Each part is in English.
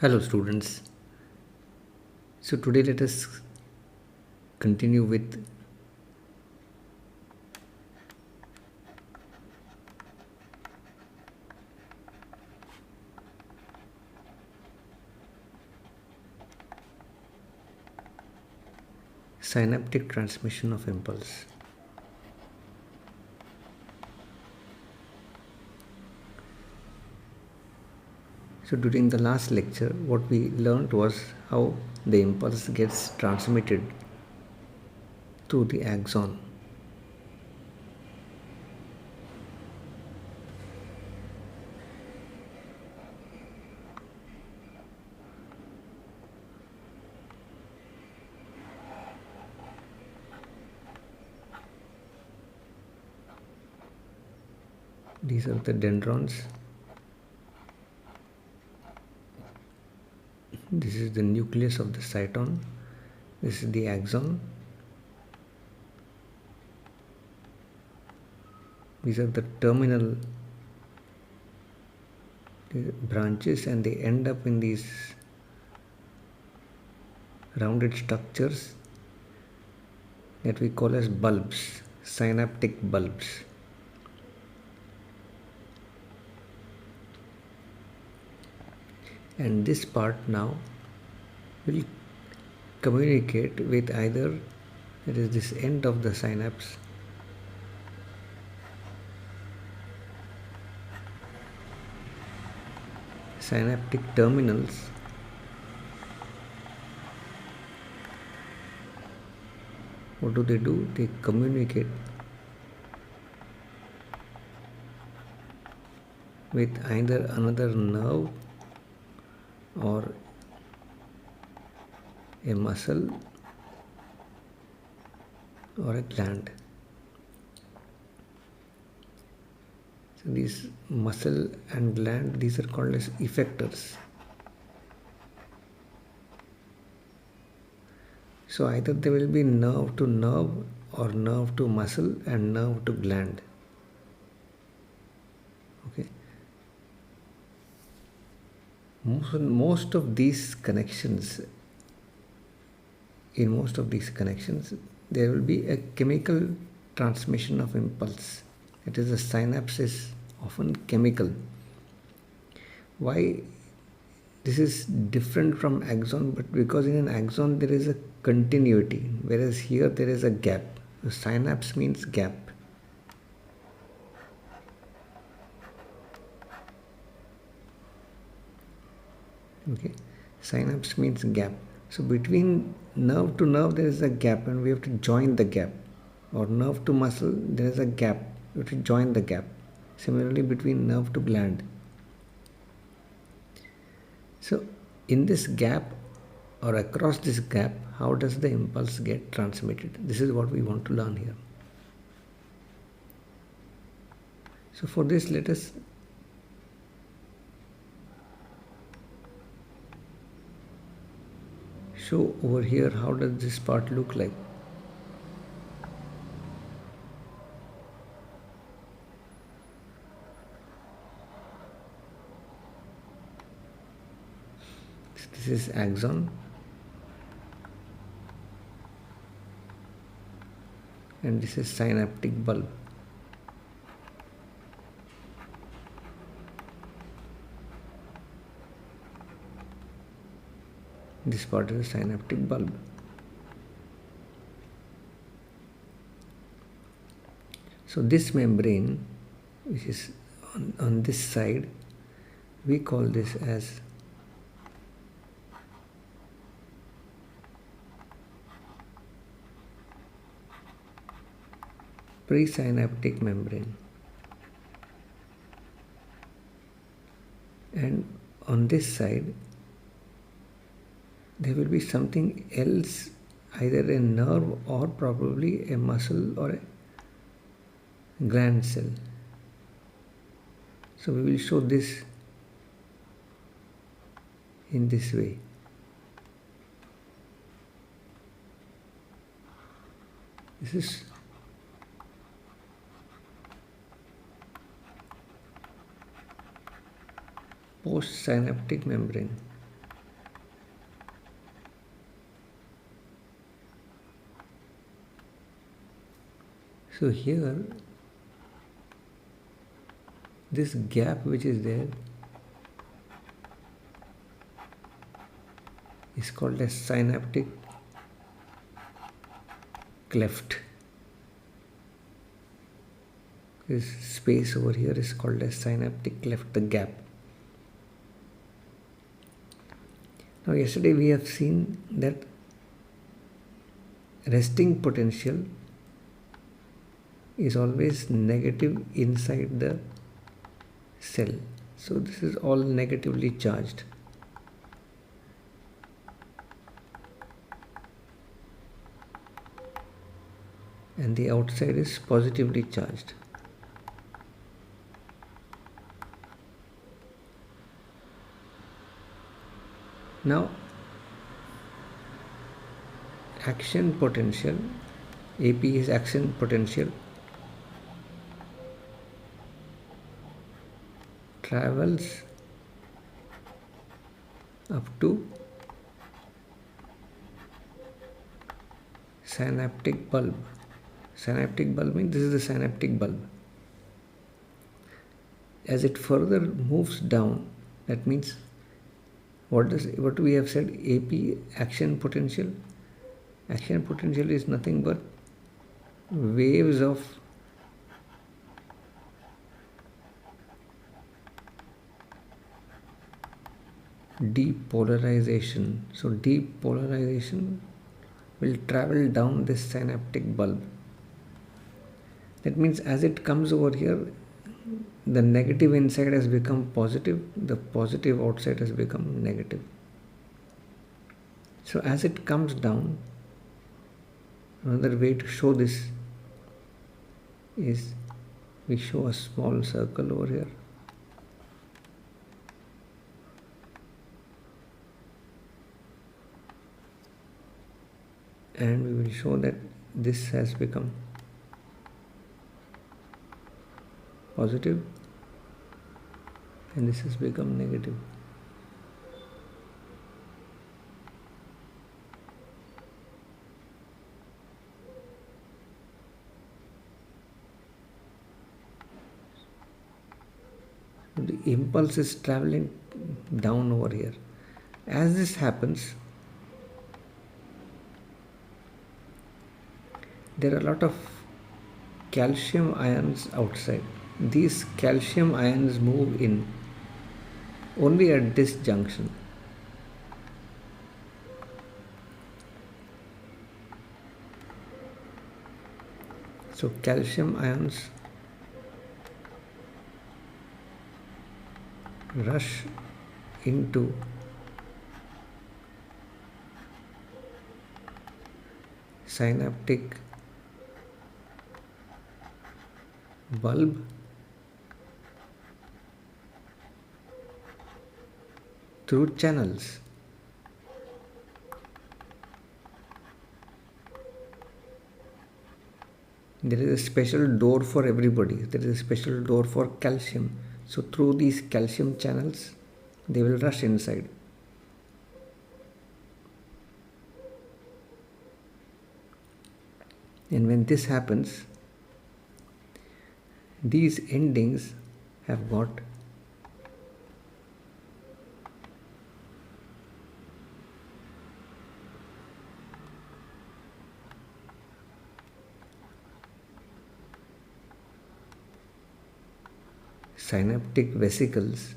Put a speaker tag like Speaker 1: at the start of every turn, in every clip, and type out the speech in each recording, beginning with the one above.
Speaker 1: Hello students. So today let us continue with synaptic transmission of impulse. So during the last lecture what we learned was how the impulse gets transmitted through the axon. These are the dendrons. This is the nucleus of the cyton. This is the axon. These are the terminal branches and they end up in these rounded structures that we call as bulbs, synaptic bulbs. And this part now will communicate with either it is this end of the synapse synaptic terminals what do? They communicate with either another nerve or a muscle or a gland. So these muscle and gland, these are called as effectors. So either there will be nerve to nerve or nerve to muscle and nerve to gland. Okay. Most of these connections, there will be a chemical transmission of impulse. It is the synapse is often chemical. Why this is different from axon? But because in an axon there is a continuity, whereas here there is a gap. The synapse means gap. Okay, synapse means gap. So between nerve to nerve there is a gap and we have to join the gap, or nerve to muscle there is a gap, we have to join the gap. Similarly between nerve to gland. So in this gap or across this gap, how does the impulse get transmitted? This is what we want to learn here. So for this let us show over here how does this part look like. This is axon and this is synaptic bulb. This part is a synaptic bulb. So this membrane which is on this side, we call this as presynaptic membrane, and on this side there will be something else, either a nerve or probably a muscle or a gland cell. So we will show this in this way. This is postsynaptic membrane. So here, this gap which is there is called a synaptic cleft. This space over here is called a synaptic cleft, the gap. Now yesterday we have seen that resting potential is always negative inside the cell. So this is all negatively charged. And the outside is positively charged. Now, action potential, AP is action potential, travels up to synaptic bulb. Synaptic bulb means this is the synaptic bulb. As it further moves down, that means what we have said, AP action potential. Action potential is nothing but waves of depolarization. So depolarization will travel down this synaptic bulb. That means as it comes over here, the negative inside has become positive, the positive outside has become negative. So as it comes down, another way to show this is we show a small circle over here. And we will show that this has become positive and this has become negative. The impulse is traveling down over here. As this happens, there are a lot of calcium ions outside. These calcium ions move in only at this junction. So calcium ions rush into synaptic bulb through channels. There is a special door for everybody. There is a special door for calcium. So through these calcium channels, they will rush inside. And when this happens, these endings have got synaptic vesicles.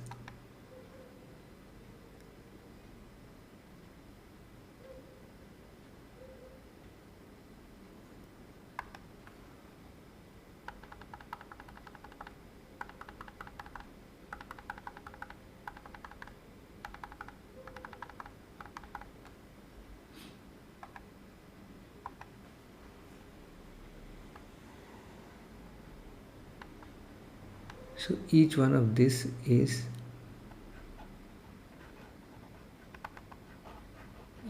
Speaker 1: So each one of this is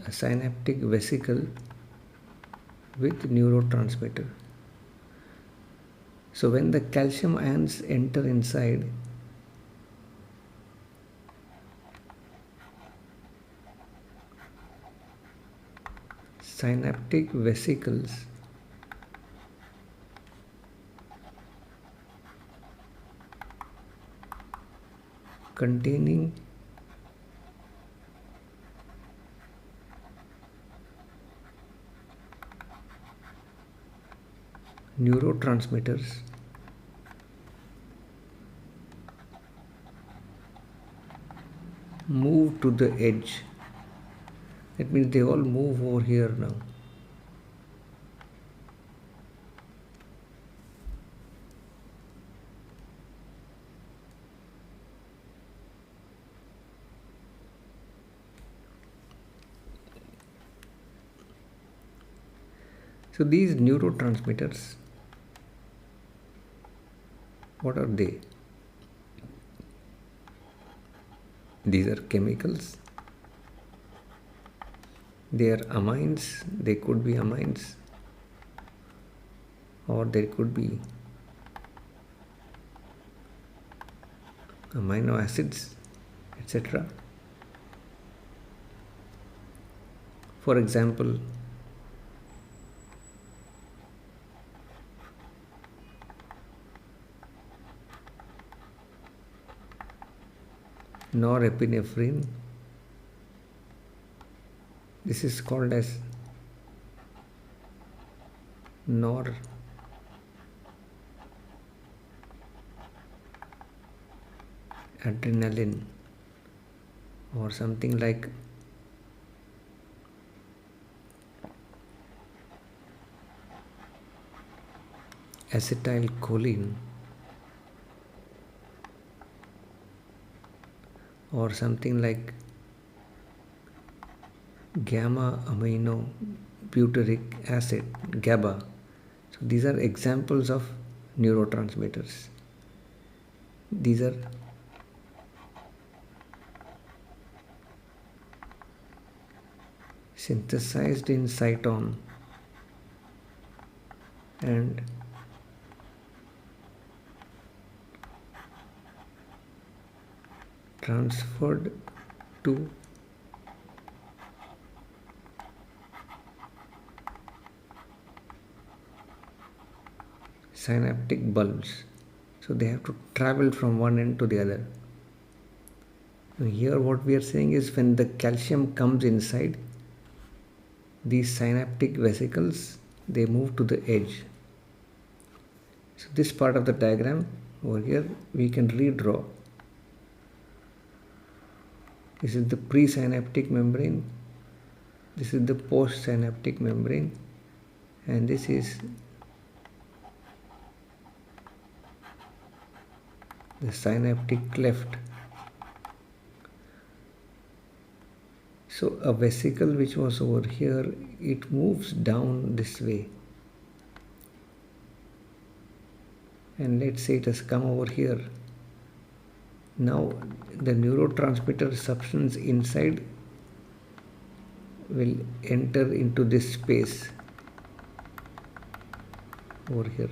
Speaker 1: a synaptic vesicle with neurotransmitter. So when the calcium ions enter inside, synaptic vesicles containing neurotransmitters move to the edge. That means they all move over here now. So these neurotransmitters, what are they? These are chemicals. They are amines. They could be amines, or there could be amino acids, etc. For example, norepinephrine. This is called as noradrenaline, or something like acetylcholine, or something like gamma amino butyric acid, GABA. So these are examples of neurotransmitters. These are synthesized in cytosol and transferred to synaptic bulbs. So they have to travel from one end to the other. Now here what we are saying is, when the calcium comes inside, these synaptic vesicles, they move to the edge. So this part of the diagram over here we can redraw. This is the presynaptic membrane, this is the postsynaptic membrane, and this is the synaptic cleft. So a vesicle which was over here, it moves down this way, and let's say it has come over here. Now the neurotransmitter substance inside will enter into this space over here.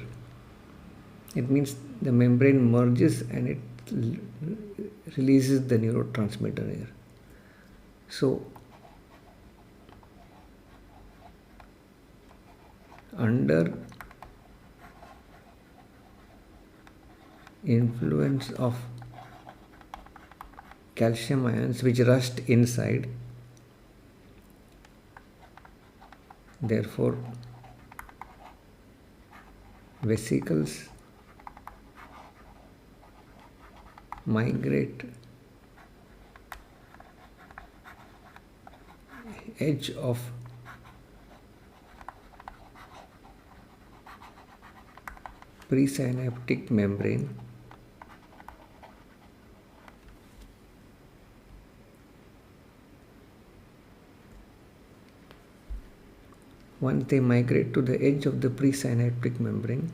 Speaker 1: It means the membrane merges and it releases the neurotransmitter here. So under influence of calcium ions which rust inside, therefore vesicles migrate edge of presynaptic membrane once they migrate to the edge of the presynaptic membrane,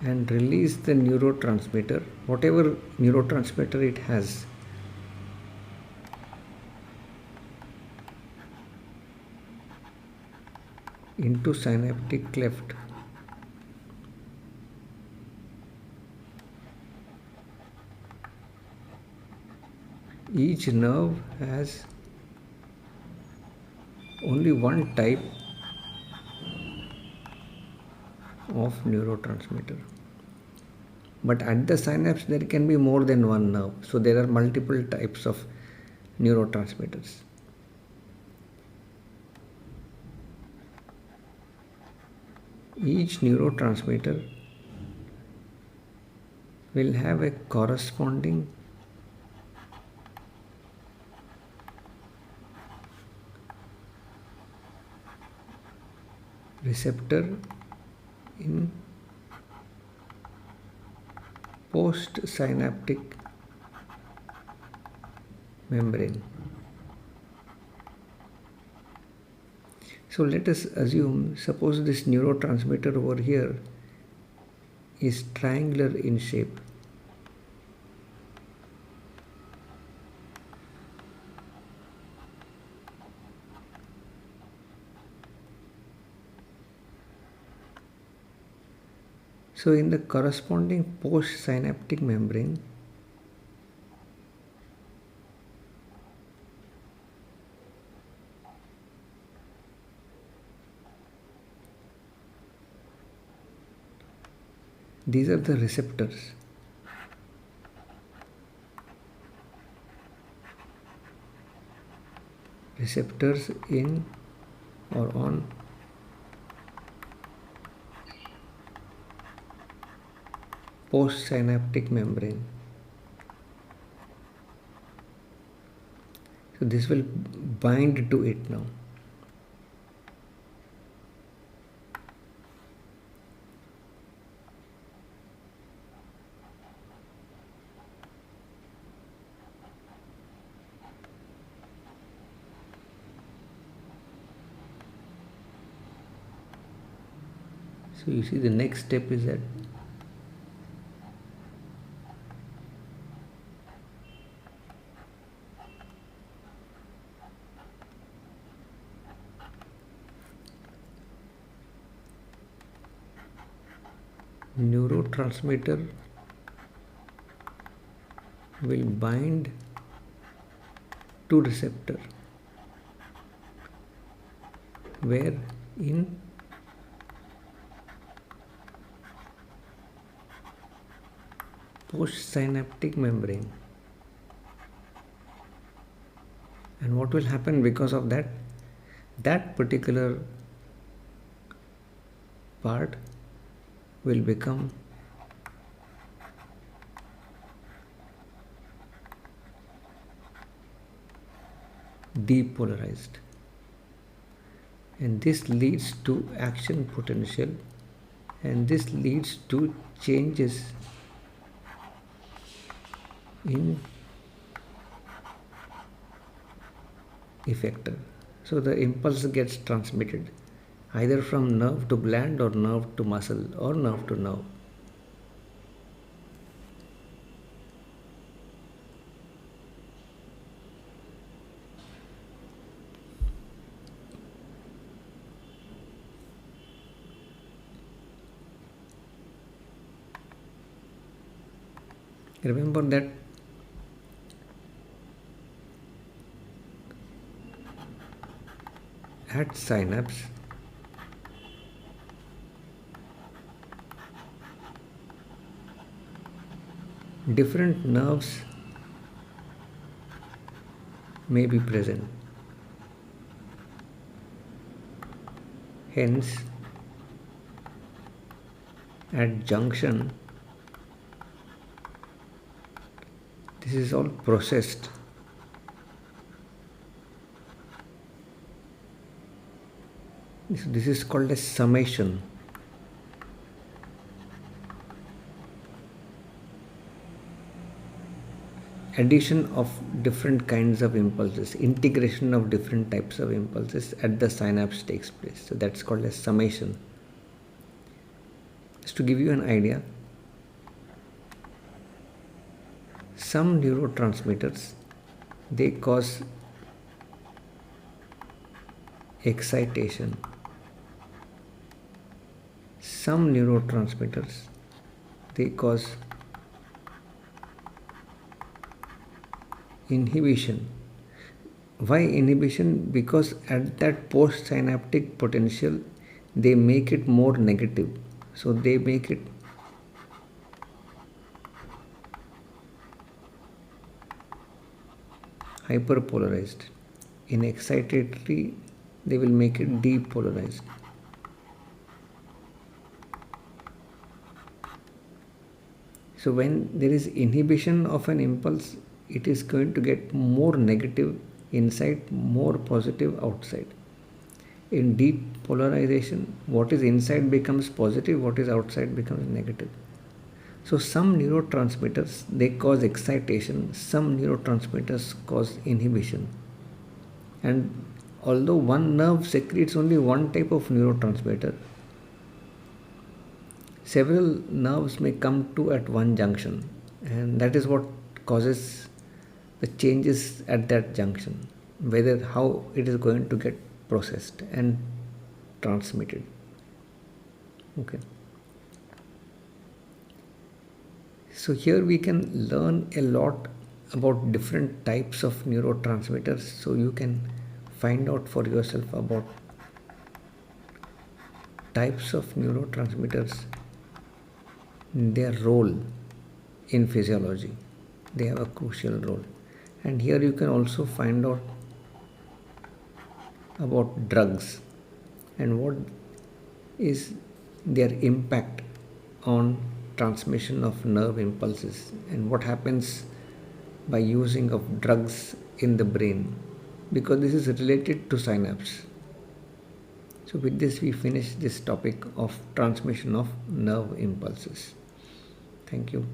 Speaker 1: and release the neurotransmitter, whatever neurotransmitter it has. Into synaptic cleft. Each nerve has only one type of neurotransmitter. But at the synapse there can be more than one nerve, so there are multiple types of neurotransmitters. Each neurotransmitter will have a corresponding receptor in postsynaptic membrane. So let us assume, suppose this neurotransmitter over here is triangular in shape. So in the corresponding postsynaptic membrane, these are the receptors. Receptors in or on postsynaptic membrane. So this will bind to it now. So you see the next step is that neurotransmitter will bind to receptor, where in postsynaptic membrane. And what will happen because of that? That particular part will become depolarized, and this leads to action potential, and this leads to changes in effector. So the impulse gets transmitted either from nerve to gland or nerve to muscle or nerve to nerve. Remember that at synapse different nerves may be present. Hence, at junction, this is all processed. This is called a summation. Addition of different kinds of impulses, integration of different types of impulses at the synapse takes place. So that's called a summation. Just to give you an idea, some neurotransmitters, they cause excitation. Some neurotransmitters, they cause inhibition. Why inhibition? Because at that postsynaptic potential, they make it more negative. So they make it hyperpolarized. In excitatory, they will make it depolarized. So when there is inhibition of an impulse, it is going to get more negative inside, more positive outside. In depolarization, what is inside becomes positive, what is outside becomes negative. So some neurotransmitters, they cause excitation, some neurotransmitters cause inhibition. And although one nerve secretes only one type of neurotransmitter, several nerves may come to at one junction, and that is what causes the changes at that junction, whether how it is going to get processed and transmitted. Okay. So here we can learn a lot about different types of neurotransmitters, so you can find out for yourself about types of neurotransmitters, their role in physiology. They have a crucial role. And here you can also find out about drugs and what is their impact on transmission of nerve impulses and what happens by using of drugs in the brain, because this is related to synapse. So with this we finish this topic of transmission of nerve impulses. Thank you.